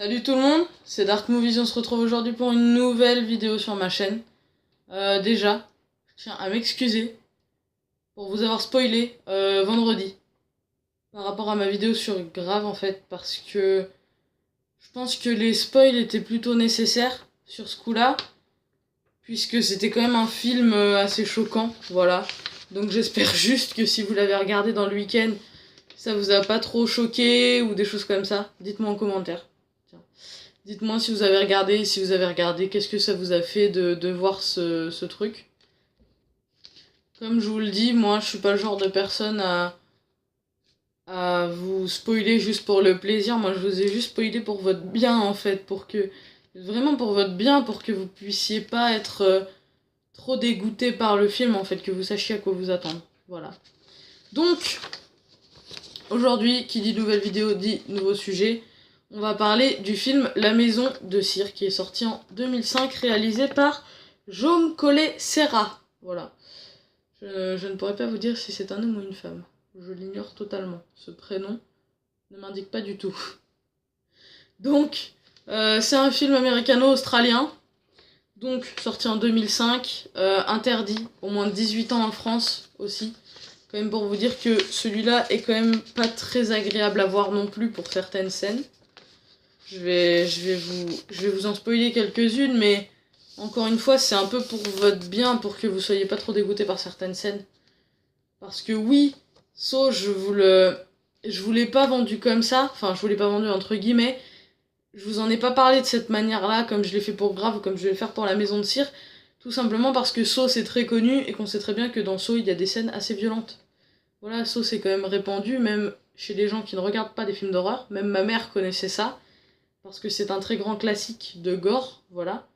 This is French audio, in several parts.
Salut tout le monde, c'est Dark Movies, on se retrouve aujourd'hui pour une nouvelle vidéo sur ma chaîne. Déjà, je tiens à m'excuser pour vous avoir spoilé vendredi par rapport à ma vidéo sur Grave en fait, parce que je pense que les spoils étaient plutôt nécessaires sur ce coup-là, puisque c'était quand même un film assez choquant, voilà. Donc j'espère juste que si vous l'avez regardé dans le week-end, ça vous a pas trop choqué ou des choses comme ça. Dites-moi en commentaire. Tiens. Dites-moi si vous avez regardé, si vous avez regardé, qu'est-ce que ça vous a fait de voir ce truc. Comme je vous le dis, moi je suis pas le genre de personne à vous spoiler juste pour le plaisir. Moi je vous ai juste spoilé pour votre bien en fait, pour que vraiment pour votre bien, pour que vous puissiez pas être trop dégoûté par le film en fait, que vous sachiez à quoi vous attendre. Voilà. Donc aujourd'hui, qui dit nouvelle vidéo dit nouveau sujet. On va parler du film La Maison de Cire qui est sorti en 2005, réalisé par Jaume Collet-Serra. Voilà. Je ne pourrais pas vous dire si c'est un homme ou une femme. Je l'ignore totalement. Ce prénom ne m'indique pas du tout. Donc, c'est un film américano-australien. Donc, sorti en 2005, interdit au moins de 18 ans en France aussi. Quand même pour vous dire que celui-là est quand même pas très agréable à voir non plus pour certaines scènes. Je vais vous en spoiler quelques-unes, mais encore une fois, c'est un peu pour votre bien, pour que vous soyez pas trop dégoûté par certaines scènes. Parce que oui, je vous l'ai pas vendu comme ça, enfin je vous l'ai pas vendu entre guillemets, je vous en ai pas parlé de cette manière-là, comme je l'ai fait pour Grave ou comme je vais le faire pour La Maison de Cire, tout simplement parce que Saw c'est très connu et qu'on sait très bien que dans Saw il y a des scènes assez violentes. Voilà, Saw c'est quand même répandu, même chez les gens qui ne regardent pas des films d'horreur, même ma mère connaissait ça, parce que c'est un très grand classique de gore, voilà.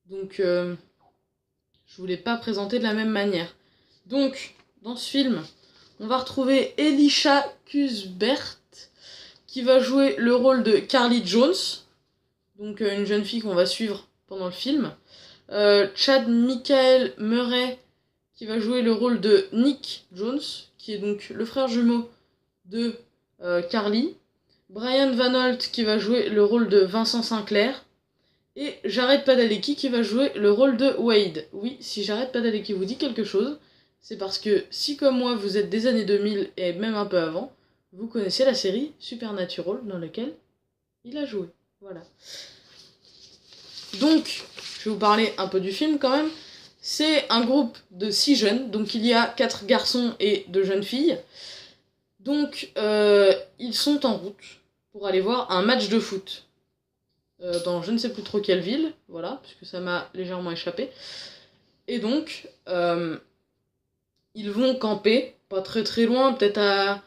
Donc je voulais pas présenter de la même manière. Donc, dans ce film, on va retrouver Elisha Cuthbert, qui va jouer le rôle de Carly Jones, donc une jeune fille qu'on va suivre pendant le film. Chad Michael Murray, qui va jouer le rôle de Nick Jones, qui est donc le frère jumeau de Carly. Brian Van Holt, qui va jouer le rôle de Vincent Sinclair. Et Jared Padalecki, qui va jouer le rôle de Wade. Oui, si Jared Padalecki vous dit quelque chose, c'est parce que si comme moi vous êtes des années 2000 et même un peu avant, vous connaissez la série Supernatural dans laquelle il a joué. Voilà. Donc, je vais vous parler un peu du film quand même. C'est un groupe de 6 jeunes, donc il y a 4 garçons et 2 jeunes filles. Donc, ils sont en route pour aller voir un match de foot. Dans je ne sais plus trop quelle ville, voilà, puisque ça m'a légèrement échappé. Et donc, ils vont camper, pas très très loin, peut-être à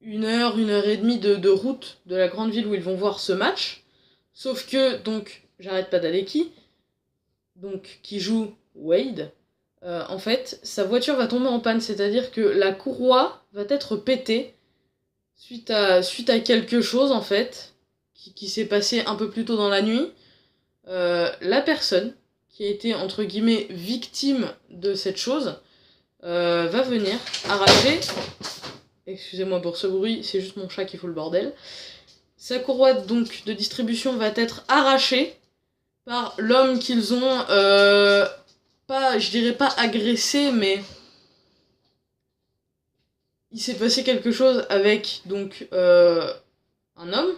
1 heure et demie de route de la grande ville où ils vont voir ce match. Sauf que, donc, Jared Padalecki, donc, qui joue Wade, en fait, sa voiture va tomber en panne, c'est-à-dire que la courroie va être pétée suite à quelque chose, en fait, qui s'est passé un peu plus tôt dans la nuit. La personne qui a été, entre guillemets, victime de cette chose, va venir arracher, excusez-moi pour ce bruit, c'est juste mon chat qui fout le bordel, sa courroie donc de distribution va être arrachée par l'homme qu'ils ont, pas, je dirais pas agressé, mais il s'est passé quelque chose avec donc un homme.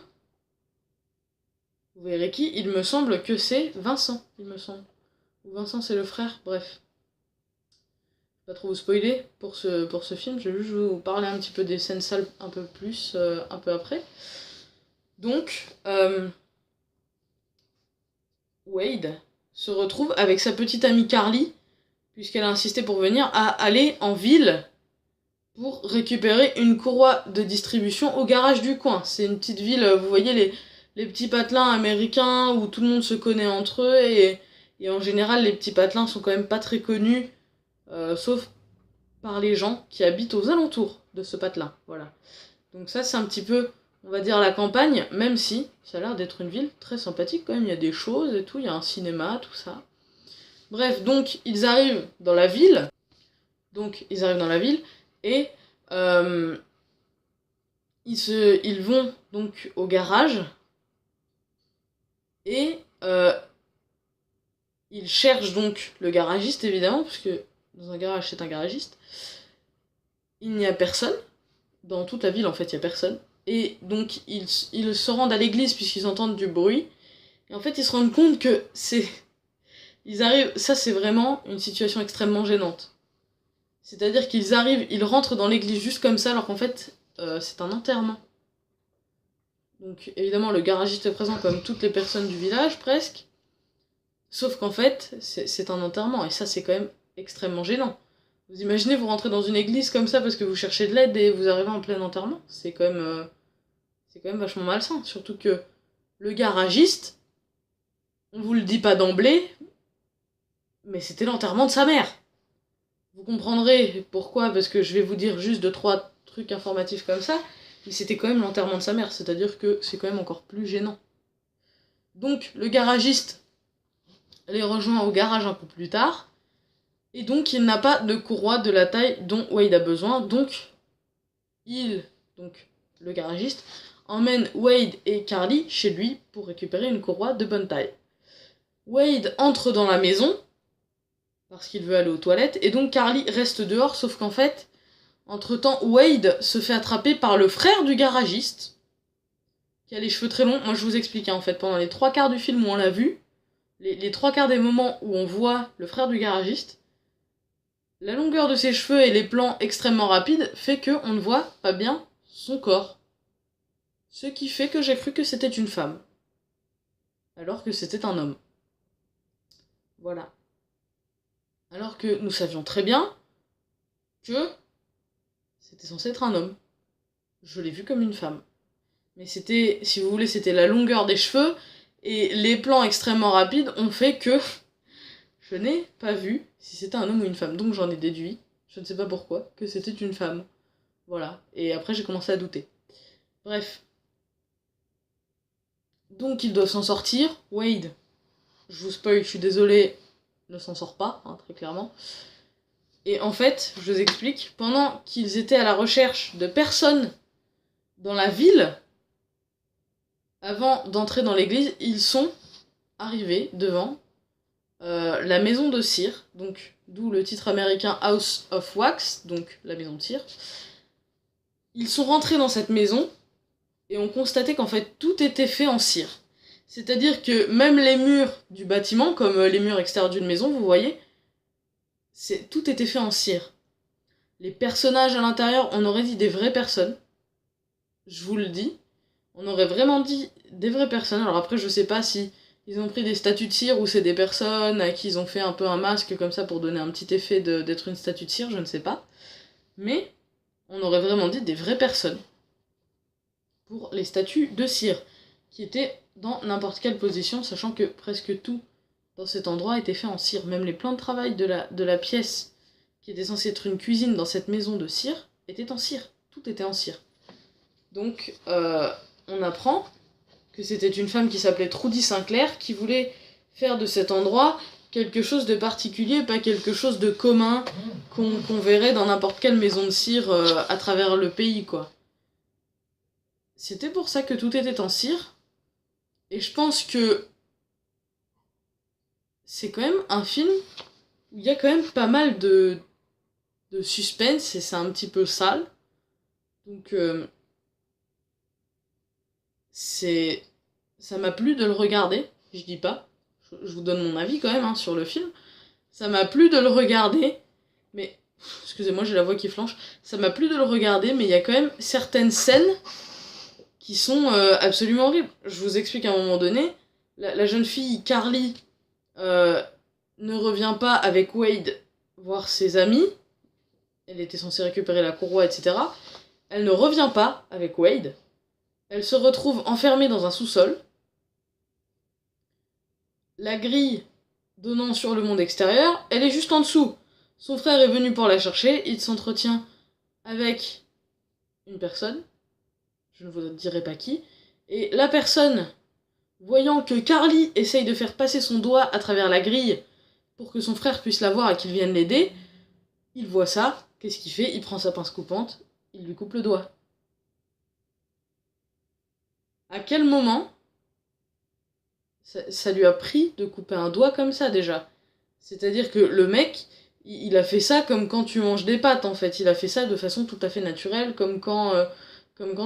Vous verrez qui, il me semble que c'est Vincent, il me semble. Ou Vincent c'est le frère, bref. Pas trop vous spoiler pour ce film, je vais juste vous parler un petit peu des scènes sales un peu plus, un peu après. Donc, Wade se retrouve avec sa petite amie Carly, puisqu'elle a insisté pour venir, à aller en ville pour récupérer une courroie de distribution au garage du coin. C'est une petite ville, vous voyez les petits patelins américains où tout le monde se connaît entre eux, et en général les petits patelins sont quand même pas très connus, sauf par les gens qui habitent aux alentours de ce patelin. Voilà. Donc ça c'est un petit peu, on va dire, la campagne, même si ça a l'air d'être une ville très sympathique quand même, il y a des choses et tout, il y a un cinéma, tout ça. Bref, donc ils arrivent dans la ville, et ils vont donc au garage Et il cherche donc le garagiste, évidemment, parce que dans un garage, c'est un garagiste. Il n'y a personne. Dans toute la ville, en fait, il n'y a personne. Et donc, ils se rendent à l'église puisqu'ils entendent du bruit. Et en fait, ils se rendent compte que c'est... Ils arrivent... Ça, c'est vraiment une situation extrêmement gênante. C'est-à-dire qu'ils arrivent, ils rentrent dans l'église juste comme ça, alors qu'en fait, c'est un enterrement. Donc, évidemment, le garagiste est présent comme toutes les personnes du village, presque. Sauf qu'en fait, c'est un enterrement, et ça, c'est quand même extrêmement gênant. Vous imaginez, vous rentrez dans une église comme ça parce que vous cherchez de l'aide et vous arrivez en plein enterrement? C'est quand même vachement malsain. Surtout que le garagiste, on vous le dit pas d'emblée, mais c'était l'enterrement de sa mère. Vous comprendrez pourquoi, parce que je vais vous dire juste 2-3 trucs informatifs comme ça, mais c'était quand même l'enterrement de sa mère, c'est-à-dire que c'est quand même encore plus gênant. Donc, le garagiste les rejoint au garage un peu plus tard, et donc il n'a pas de courroie de la taille dont Wade a besoin, donc le garagiste, emmène Wade et Carly chez lui pour récupérer une courroie de bonne taille. Wade entre dans la maison, parce qu'il veut aller aux toilettes, et donc Carly reste dehors, sauf qu'en fait, entre-temps, Wade se fait attraper par le frère du garagiste, qui a les cheveux très longs. Moi, je vous explique, en fait, pendant les 3/4 du film où on l'a vu, les 3/4 des moments où on voit le frère du garagiste, la longueur de ses cheveux et les plans extrêmement rapides fait qu'on ne voit pas bien son corps. Ce qui fait que j'ai cru que c'était une femme, alors que c'était un homme. Voilà. Alors que nous savions très bien que c'était censé être un homme. Je l'ai vu comme une femme. Mais c'était, si vous voulez, c'était la longueur des cheveux et les plans extrêmement rapides ont fait que je n'ai pas vu si c'était un homme ou une femme. Donc j'en ai déduit, je ne sais pas pourquoi, que c'était une femme. Voilà. Et après j'ai commencé à douter. Bref. Donc ils doivent s'en sortir. Wade, je vous spoil, je suis désolée, ne s'en sort pas, hein, très clairement. Et en fait, je vous explique, pendant qu'ils étaient à la recherche de personnes dans la ville, avant d'entrer dans l'église, ils sont arrivés devant la maison de cire, donc d'où le titre américain House of Wax, donc la maison de cire. Ils sont rentrés dans cette maison et ont constaté qu'en fait tout était fait en cire. C'est-à-dire que même les murs du bâtiment, comme les murs extérieurs d'une maison, vous voyez, tout était fait en cire. Les personnages à l'intérieur, on aurait dit des vraies personnes. Je vous le dis. On aurait vraiment dit des vraies personnes. Alors après, je sais pas si ils ont pris des statues de cire ou c'est des personnes à qui ils ont fait un peu un masque comme ça pour donner un petit effet d'être une statue de cire, je ne sais pas. Mais on aurait vraiment dit des vraies personnes pour les statues de cire, qui étaient dans n'importe quelle position, sachant que presque tout dans cet endroit était fait en cire. Même les plans de travail de la pièce qui était censée être une cuisine dans cette maison de cire étaient en cire. Tout était en cire. Donc, on apprend que c'était une femme qui s'appelait Trudy Sinclair qui voulait faire de cet endroit quelque chose de particulier, pas quelque chose de commun qu'on verrait dans n'importe quelle maison de cire à travers le pays, quoi. C'était pour ça que tout était en cire, et je pense que c'est quand même un film où il y a quand même pas mal de suspense, et c'est un petit peu sale. Donc, ça m'a plu de le regarder, je dis pas. Je vous donne mon avis quand même hein, sur le film. Ça m'a plu de le regarder, mais... Excusez-moi, j'ai la voix qui flanche. Ça m'a plu de le regarder, mais il y a quand même certaines scènes qui sont absolument horribles. Je vous explique à un moment donné. La jeune fille, Carly, ne revient pas avec Wade voir ses amis. Elle était censée récupérer la courroie, etc. Elle ne revient pas avec Wade. Elle se retrouve enfermée dans un sous-sol. La grille donnant sur le monde extérieur, elle est juste en dessous. Son frère est venu pour la chercher, il s'entretient avec une personne, je ne vous dirai pas qui, et la personne, voyant que Carly essaye de faire passer son doigt à travers la grille pour que son frère puisse la voir et qu'il vienne l'aider, il voit ça, qu'est-ce qu'il fait? Il prend sa pince coupante, il lui coupe le doigt. À quel moment ça lui a pris de couper un doigt comme ça déjà. C'est-à-dire que le mec, il a fait ça comme quand tu manges des pâtes en fait. Il a fait ça de façon tout à fait naturelle, comme quand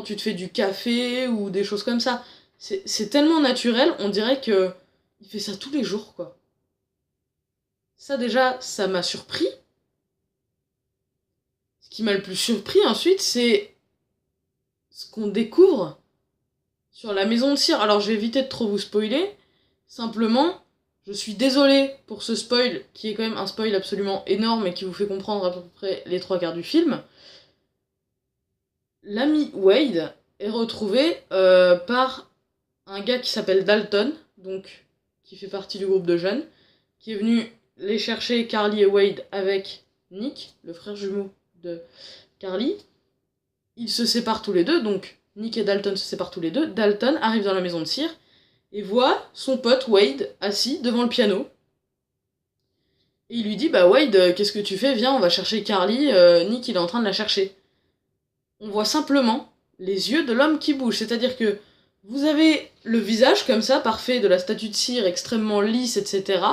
tu te fais du café ou des choses comme ça. C'est tellement naturel, on dirait que il fait ça tous les jours quoi. Ça déjà, ça m'a surpris. Ce qui m'a le plus surpris ensuite, c'est ce qu'on découvre sur la maison de cire. Alors je vais éviter de trop vous spoiler. Simplement, je suis désolée pour ce spoil, qui est quand même un spoil absolument énorme et qui vous fait comprendre à peu près les 3/4 du film. L'ami Wade est retrouvé par un gars qui s'appelle Dalton, donc qui fait partie du groupe de jeunes, qui est venu les chercher, Carly et Wade, avec Nick, le frère jumeau de Carly. Ils se séparent tous les deux, donc Nick et Dalton se séparent tous les deux. Dalton arrive dans la maison de cire et voit son pote Wade assis devant le piano. Et il lui dit, bah Wade, qu'est-ce que tu fais? Viens, on va chercher Carly, Nick il est en train de la chercher. On voit simplement les yeux de l'homme qui bouge, c'est-à-dire que vous avez le visage comme ça, parfait, de la statue de cire, extrêmement lisse, etc.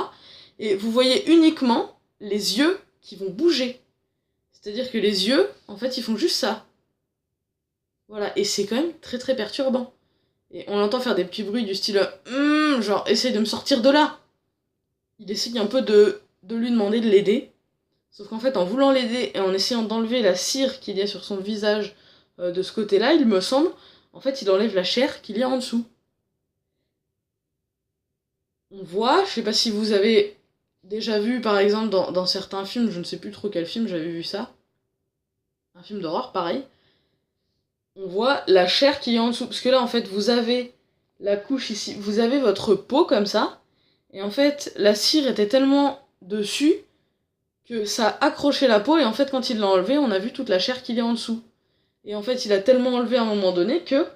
Et vous voyez uniquement les yeux qui vont bouger. C'est-à-dire que les yeux, en fait, ils font juste ça. Voilà, et c'est quand même très très perturbant. Et on l'entend faire des petits bruits du style genre, essaye de me sortir de là. Il essaye un peu de lui demander de l'aider. Sauf qu'en fait, en voulant l'aider et en essayant d'enlever la cire qu'il y a sur son visage de ce côté-là, il me semble, en fait, il enlève la chair qu'il y a en dessous. On voit, je sais pas si vous avez déjà vu, par exemple, dans certains films, je ne sais plus trop quel film j'avais vu ça, un film d'horreur, pareil, on voit la chair qu'il y a en dessous. Parce que là, en fait, vous avez la couche ici, vous avez votre peau comme ça, et en fait, la cire était tellement dessus que ça a accroché la peau, et en fait, quand il l'a enlevé, on a vu toute la chair qu'il y a en dessous. Et en fait, il a tellement enlevé à un moment donné que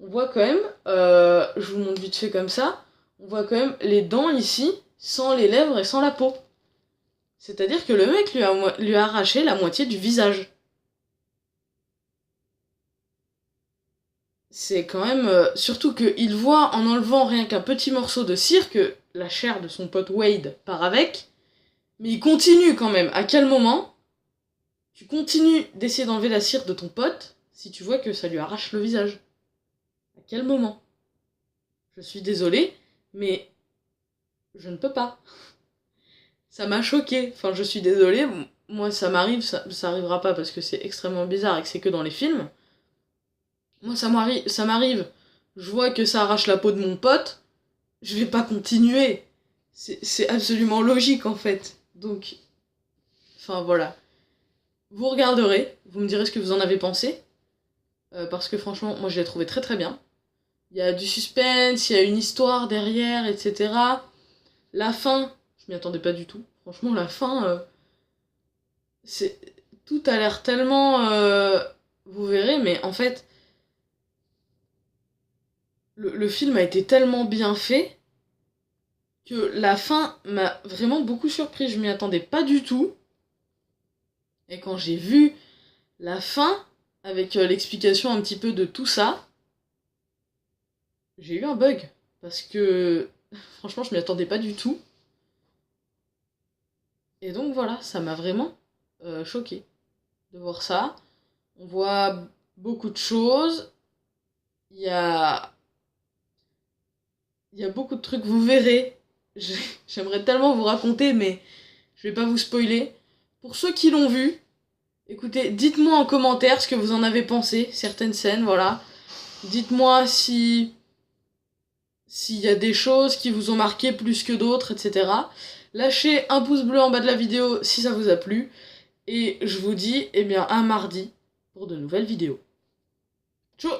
on voit quand même, je vous montre vite fait comme ça, on voit quand même les dents ici, sans les lèvres et sans la peau. C'est-à-dire que le mec lui a arraché la moitié du visage. C'est quand même... surtout qu'il voit en enlevant rien qu'un petit morceau de cire que la chair de son pote Wade part avec, mais il continue quand même. À quel moment tu continues d'essayer d'enlever la cire de ton pote si tu vois que ça lui arrache le visage? À quel moment? Je suis désolée, mais je ne peux pas. Ça m'a choquée. Enfin, je suis désolée, moi ça m'arrive, ça arrivera pas parce que c'est extrêmement bizarre et que c'est que dans les films. Moi ça m'arrive, je vois que ça arrache la peau de mon pote, je vais pas continuer. C'est absolument logique en fait. Donc, enfin voilà. Vous regarderez, vous me direz ce que vous en avez pensé. Parce que franchement, moi je l'ai trouvé très très bien. Il y a du suspense, il y a une histoire derrière, etc. La fin, je m'y attendais pas du tout. Franchement, la fin, c'est tout a l'air tellement... vous verrez, mais en fait, le film a été tellement bien fait que la fin m'a vraiment beaucoup surpris. Je m'y attendais pas du tout. Et quand j'ai vu la fin, avec l'explication un petit peu de tout ça, j'ai eu un bug. Parce que, franchement, je m'y attendais pas du tout. Et donc voilà, ça m'a vraiment choqué de voir ça. On voit beaucoup de choses. Il y a... Il y a beaucoup de trucs, vous verrez. J'aimerais tellement vous raconter, mais je vais pas vous spoiler. Pour ceux qui l'ont vu, écoutez, dites-moi en commentaire ce que vous en avez pensé, certaines scènes, voilà. Dites-moi s'il y a des choses qui vous ont marqué plus que d'autres, etc. Lâchez un pouce bleu en bas de la vidéo si ça vous a plu. Et je vous dis, eh bien, à mardi pour de nouvelles vidéos. Ciao!